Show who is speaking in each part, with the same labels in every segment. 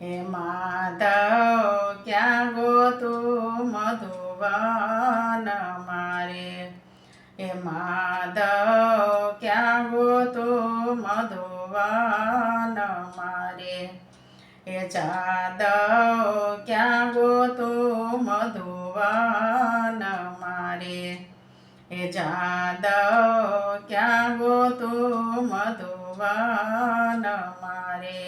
Speaker 1: હે માધવ ક્યાં ગોતું મધુવન મારે, હે માધવ ક્યાં ગોતું મધુવન મારે, હે જાદવ ક્યાં ગોતું મધુવન મારે, હે જાદવ ક્યાં ગોતું મધુવન મારે,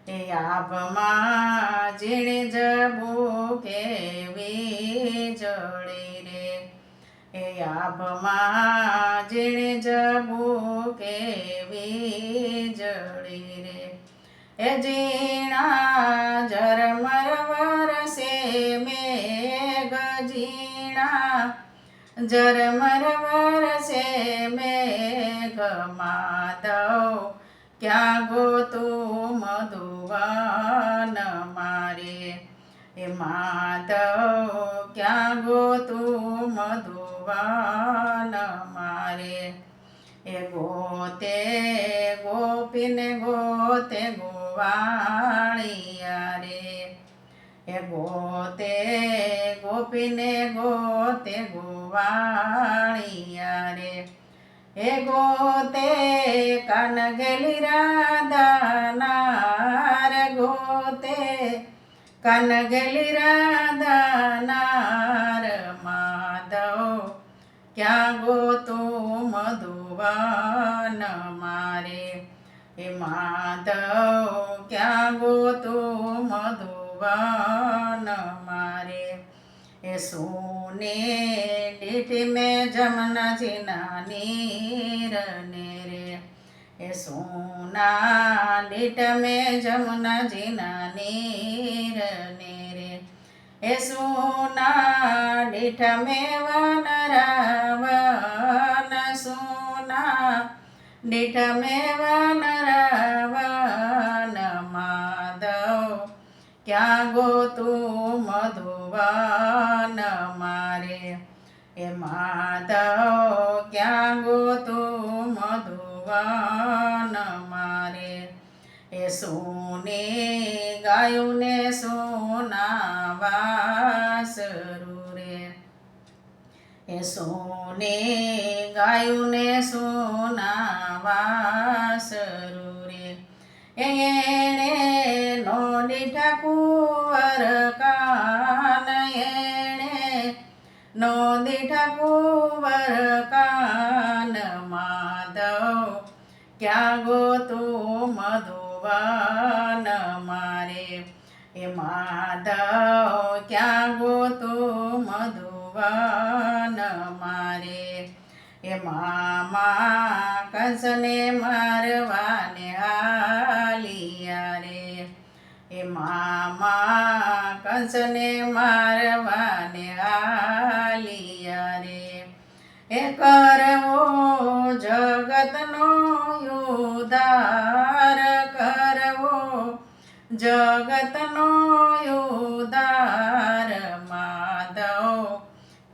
Speaker 1: હે આભમાં ઝીણી જબું કેવી જળી રે, હે આભમાં ઝીણી જબું કેવી જળી રે, હે ઝીણા ઝરમર વરસે મેઘ ઝીણા ઝરમર વરસે મેઘ, માધવ ક્યાં ગોતું મધુવન મારે, હે માધવ ક્યાં ગોતું મધુવન મારે, હે ગોતે ગોપીને ગોતે ગોવાળિયા રે, હે ગોતે ગોપીને ગોતે ગોવાળિયા રે, હે ગોતે કનગેલી રાધાનાર, ગોતે કનગેલી રાધાનાર, માધવ ક્યાં ગોતું મધુવન મારે, હે માધવ ક્યાં ગોતું મધુવન મારે, હે સોને દીઠી મેં જમના જીના નીર ને રે, હે સોના દીઠ મેં જમના જીના નીર ને રે, હે સોના દીઠ મેં વનરાવન, સોના દીઠ મેં વનરાવન, માધવ ક્યાં ગોતું મધુવન મારે, હે માધવ ક્યાં ગોતું મધુવન મારે, હે સોને ગાયું ને સોના વાસરું રે, હે સોને ગાયું ને સોના વાસરું રે, એણે નો દીઠા કુંવર કાન, એણે નો દીઠા કુંવર કાન, માધવ ક્યાં ગોતું મધુવન મારે, હે માધવ ક્યાં ગોતું મધુવન મારે, હે મામા કંસને મારવાને હાલિયા રે, હે મામા કંસને મારવાને હાલિયા રે, હે કરવો જગતનો ઉદ્ધાર, કરવો જગતનો ઉદ્ધાર, માધવ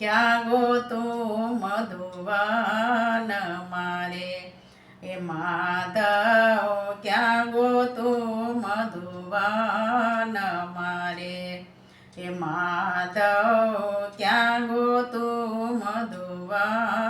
Speaker 1: ક્યાં ગોતું મધુવન મારે, હે માધવ ક્યાં ગોતું મધુવન મારે, હે માધવ ક્યાં ગોતું મધુવન